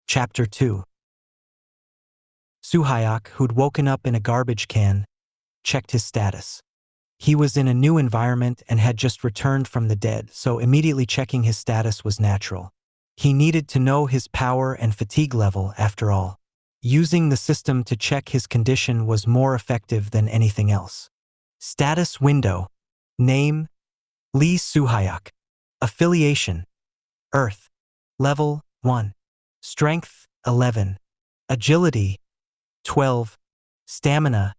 Chapter 2. Suhayak, who'd woken up in a garbage can, checked his status. He was in a new environment and had just returned from the dead, so immediately checking his status was natural. He needed to know his power and fatigue level, after all. Using the system to check his condition was more effective than anything else. Status window. Name: Lee Suhayak. Affiliation: Earth. Level 1. Strength: 11. Agility: 12. Stamina: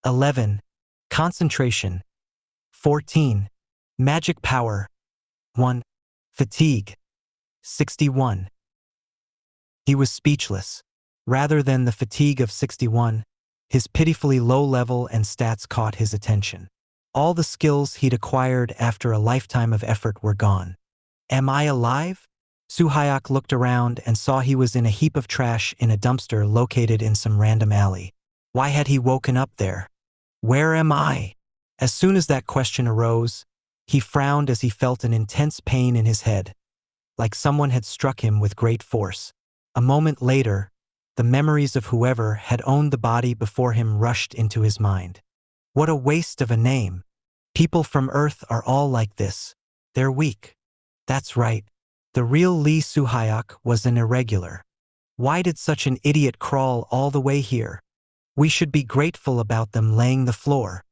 11. Concentration: 14. Magic power: 1. Fatigue: 61. He was speechless. Rather than the fatigue of 61, his pitifully low level and stats caught his attention. All the skills he'd acquired after a lifetime of effort were gone. Am I alive? Suhayak looked around and saw he was in a heap of trash in a dumpster located in some random alley. Why had he woken up there? Where am I? As soon as that question arose, he frowned as he felt an intense pain in his head, like someone had struck him with great force. A moment later, the memories of whoever had owned the body before him rushed into his mind. What a waste of a name. People from Earth are all like this. They're weak. That's right. The real Lee Suhayak was an irregular. Why did such an idiot crawl all the way here? We should be grateful about them laying the floor.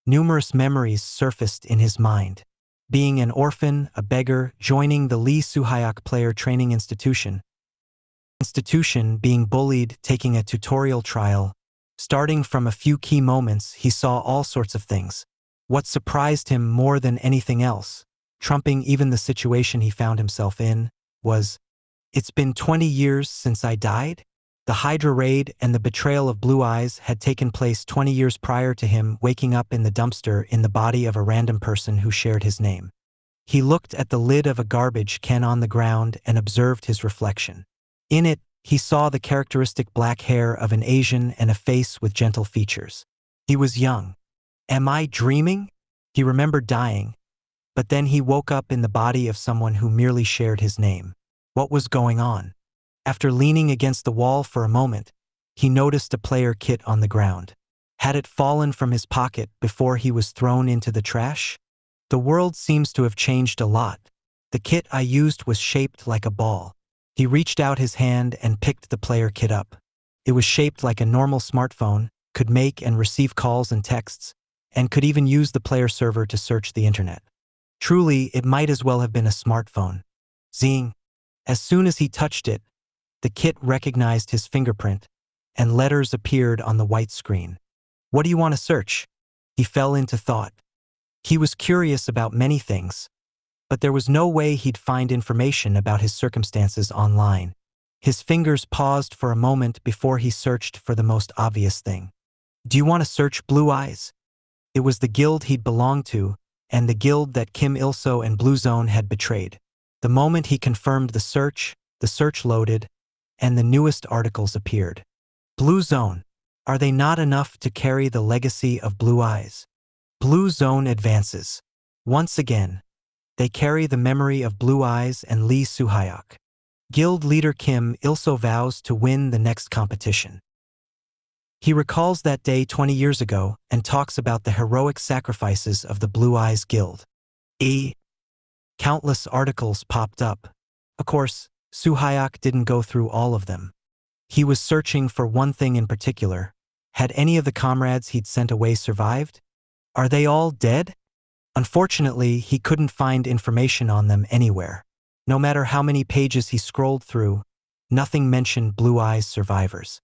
Numerous memories surfaced in his mind. Being an orphan, a beggar, joining the Lee Suhayak player training institution, being bullied, taking a tutorial trial. Starting from a few key moments, he saw all sorts of things. What surprised him more than anything else, trumping even the situation he found himself in, was, "It's been 20 years since I died?" The Hydra raid and the betrayal of Blue Eyes had taken place 20 years prior to him waking up in the dumpster in the body of a random person who shared his name. He looked at the lid of a garbage can on the ground and observed his reflection. In it, he saw the characteristic black hair of an Asian and a face with gentle features. He was young. Am I dreaming? He remembered dying, but then he woke up in the body of someone who merely shared his name. What was going on? After leaning against the wall for a moment, he noticed a player kit on the ground. Had it fallen from his pocket before he was thrown into the trash? The world seems to have changed a lot. The kit I used was shaped like a ball. He reached out his hand and picked the player kit up. It was shaped like a normal smartphone, could make and receive calls and texts, and could even use the player server to search the internet. Truly, it might as well have been a smartphone. Zing! As soon as he touched it, the kit recognized his fingerprint, and letters appeared on the white screen. What do you want to search? He fell into thought. He was curious about many things, but there was no way he'd find information about his circumstances online. His fingers paused for a moment before he searched for the most obvious thing. Do you want to search Blue Eyes? It was the guild he'd belonged to, and the guild that Kim Il-soo and Blue Zone had betrayed. The moment he confirmed the search loaded, and the newest articles appeared. Blue Zone. Are they not enough to carry the legacy of Blue Eyes? Blue Zone advances. Once again, they carry the memory of Blue Eyes and Lee Suhayak. Guild leader Kim Il-soo vows to win the next competition. He recalls that day 20 years ago and talks about the heroic sacrifices of the Blue Eyes Guild. Countless articles popped up. Of course, Suhayak didn't go through all of them. He was searching for one thing in particular. Had any of the comrades he'd sent away survived? Are they all dead? Unfortunately, he couldn't find information on them anywhere. No matter how many pages he scrolled through, nothing mentioned Blue Eyes survivors.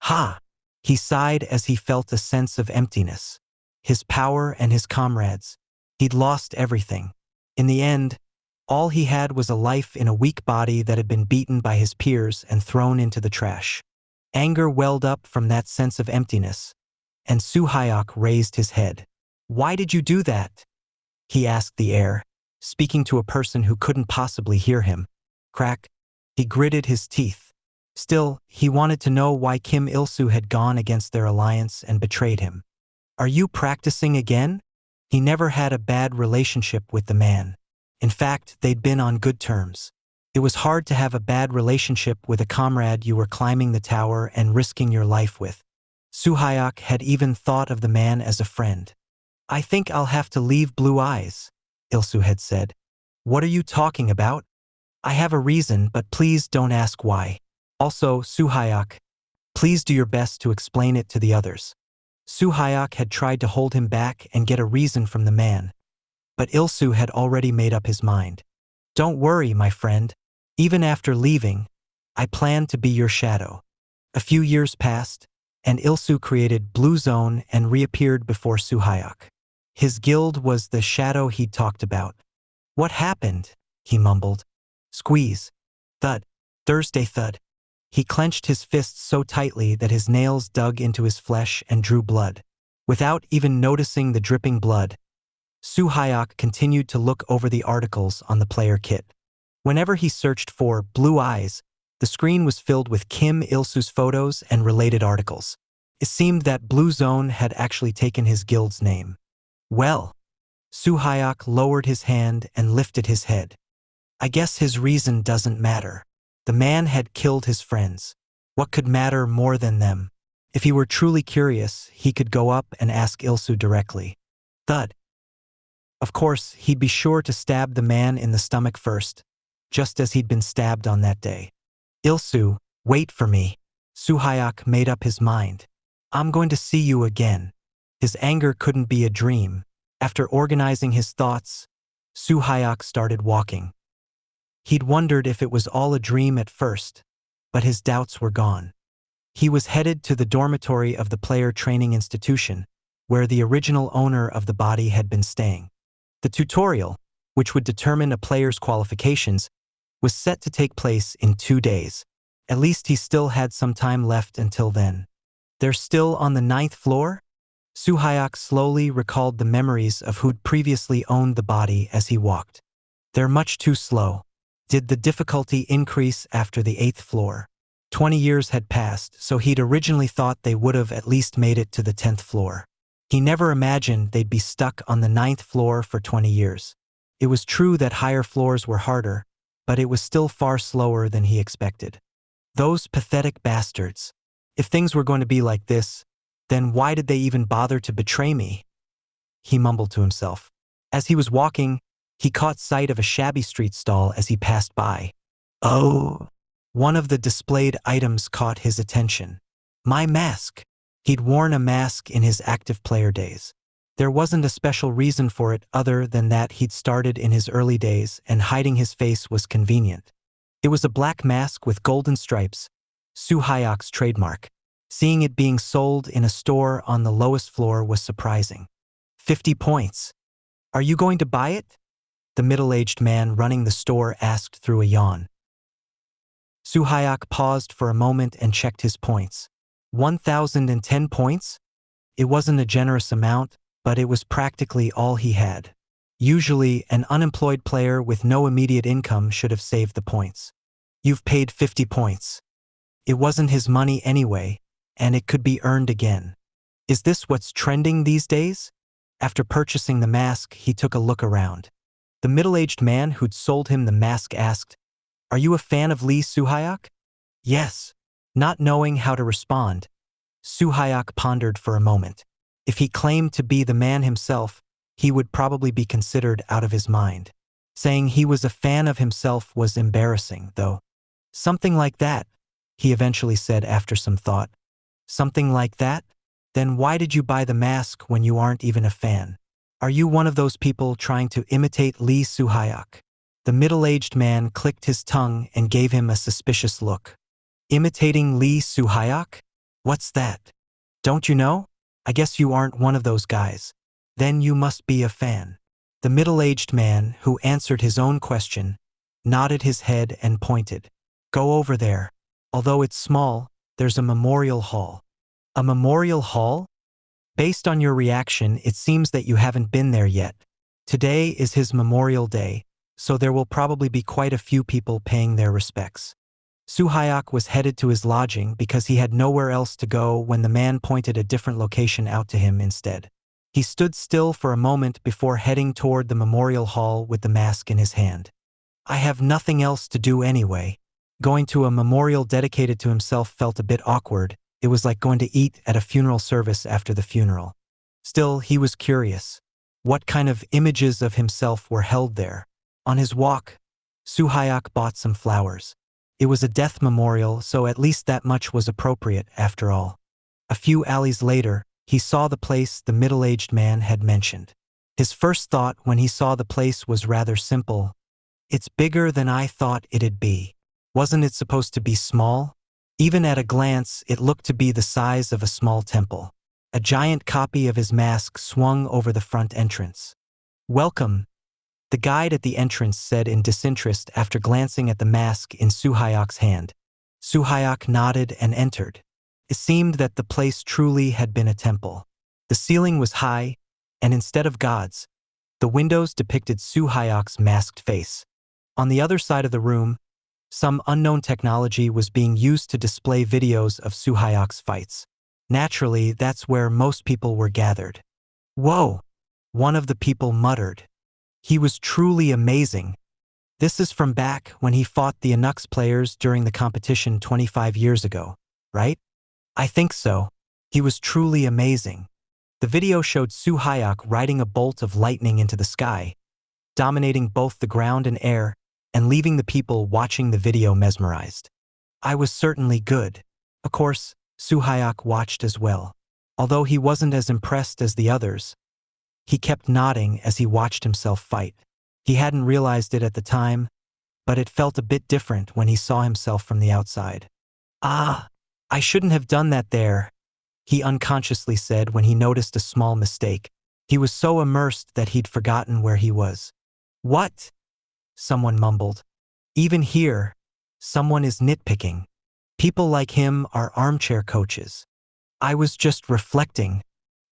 Ha! He sighed as he felt a sense of emptiness. His power and his comrades. He'd lost everything. In the end, all he had was a life in a weak body that had been beaten by his peers and thrown into the trash. Anger welled up from that sense of emptiness, and Suhayak raised his head. Why did you do that? He asked the air, speaking to a person who couldn't possibly hear him. Crack. He gritted his teeth. Still, he wanted to know why Kim Il-soo had gone against their alliance and betrayed him. Are you practicing again? He never had a bad relationship with the man. In fact, they'd been on good terms. It was hard to have a bad relationship with a comrade you were climbing the tower and risking your life with. Suhayok had even thought of the man as a friend. I think I'll have to leave Blue Eyes, Ilsu had said. What are you talking about? I have a reason, but please don't ask why. Also, Suhayok, please do your best to explain it to the others. Suhayok had tried to hold him back and get a reason from the man. But Ilsu had already made up his mind. Don't worry, my friend. Even after leaving, I plan to be your shadow. A few years passed, and Ilsu created Blue Zone and reappeared before Suhayok. His guild was the shadow he'd talked about. What happened? He mumbled. Squeeze. Thud. Thursday thud. He clenched his fists so tightly that his nails dug into his flesh and drew blood. Without even noticing the dripping blood, Suhayok continued to look over the articles on the player kit. Whenever he searched for Blue Eyes, the screen was filled with Kim Il-su's photos and related articles. It seemed that Blue Zone had actually taken his guild's name. Well, Suhayok lowered his hand and lifted his head. I guess his reason doesn't matter. The man had killed his friends. What could matter more than them? If he were truly curious, he could go up and ask Il-su directly. Thud. Of course, he'd be sure to stab the man in the stomach first, just as he'd been stabbed on that day. Il-su, wait for me. Suhayok made up his mind. I'm going to see you again. His anger couldn't be a dream. After organizing his thoughts, Suhayok started walking. He'd wondered if it was all a dream at first, but his doubts were gone. He was headed to the dormitory of the player training institution, where the original owner of the body had been staying. The tutorial, which would determine a player's qualifications, was set to take place in 2 days. At least he still had some time left until then. They're still on the 9th floor? Suhayok slowly recalled the memories of who'd previously owned the body as he walked. They're much too slow. Did the difficulty increase after the 8th floor? 20 years had passed, so he'd originally thought they would have at least made it to the 10th floor. He never imagined they'd be stuck on the 9th floor for 20 years. It was true that higher floors were harder, but it was still far slower than he expected. Those pathetic bastards. If things were going to be like this, then why did they even bother to betray me? He mumbled to himself. As he was walking, he caught sight of a shabby street stall as he passed by. Oh! One of the displayed items caught his attention. My mask. He'd worn a mask in his active player days. There wasn't a special reason for it other than that he'd started in his early days and hiding his face was convenient. It was a black mask with golden stripes, Suhayok's trademark. Seeing it being sold in a store on the lowest floor was surprising. 50 points. Are you going to buy it? The middle-aged man running the store asked through a yawn. Suhayok paused for a moment and checked his points. 1,010 points? It wasn't a generous amount, but it was practically all he had. Usually, an unemployed player with no immediate income should have saved the points. You've paid 50 points. It wasn't his money anyway, and it could be earned again. Is this what's trending these days? After purchasing the mask, he took a look around. The middle-aged man who'd sold him the mask asked, Are you a fan of Lee Suhayok? Yes. Not knowing how to respond, Suhayok pondered for a moment. If he claimed to be the man himself, he would probably be considered out of his mind. Saying he was a fan of himself was embarrassing, though. Something like that, he eventually said after some thought. Something like that? Then why did you buy the mask when you aren't even a fan? Are you one of those people trying to imitate Lee Suhayok? The middle-aged man clicked his tongue and gave him a suspicious look. Imitating Lee Suhayok? What's that? Don't you know? I guess you aren't one of those guys. Then you must be a fan. The middle-aged man, who answered his own question, nodded his head and pointed. Go over there. Although it's small, there's a memorial hall. A memorial hall? Based on your reaction, it seems that you haven't been there yet. Today is his Memorial Day, so there will probably be quite a few people paying their respects. Suhayok was headed to his lodging because he had nowhere else to go when the man pointed a different location out to him instead. He stood still for a moment before heading toward the memorial hall with the mask in his hand. I have nothing else to do anyway. Going to a memorial dedicated to himself felt a bit awkward. It was like going to eat at a funeral service after the funeral. Still, he was curious. What kind of images of himself were held there? On his walk, Suhayak bought some flowers. It was a death memorial, so at least that much was appropriate after all. A few alleys later, he saw the place the middle-aged man had mentioned. His first thought when he saw the place was rather simple. It's bigger than I thought it'd be. Wasn't it supposed to be small? Even at a glance, it looked to be the size of a small temple. A giant copy of his mask swung over the front entrance. Welcome, the guide at the entrance said in disinterest after glancing at the mask in Suhayak's hand. Suhayak nodded and entered. It seemed that the place truly had been a temple. The ceiling was high, and instead of gods, the windows depicted Suhayak's masked face. On the other side of the room, some unknown technology was being used to display videos of Suhayak's fights. Naturally, that's where most people were gathered. Whoa! One of the people muttered. He was truly amazing. This is from back when he fought the Immerse players during the competition 25 years ago, right? I think so. He was truly amazing. The video showed Suhayak riding a bolt of lightning into the sky, dominating both the ground and air, and leaving the people watching the video mesmerized. I was certainly good. Of course, Suhayak watched as well. Although he wasn't as impressed as the others, he kept nodding as he watched himself fight. He hadn't realized it at the time, but it felt a bit different when he saw himself from the outside. Ah, I shouldn't have done that there, he unconsciously said when he noticed a small mistake. He was so immersed that he'd forgotten where he was. What? Someone mumbled. Even here, someone is nitpicking. People like him are armchair coaches. I was just reflecting.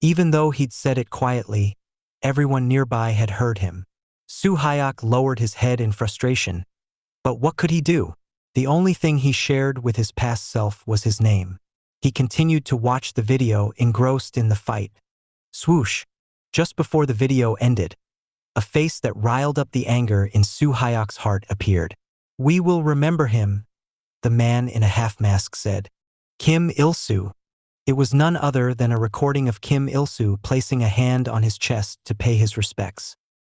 Even though he'd said it quietly, everyone nearby had heard him. Suhayak lowered his head in frustration. But what could he do? The only thing he shared with his past self was his name. He continued to watch the video, engrossed in the fight. Swoosh! Just before the video ended, a face that riled up the anger in Suhayak's heart appeared. We will remember him, the man in a half-mask said. Kim Il-soo. It was none other than a recording of Kim Il-soo placing a hand on his chest to pay his respects.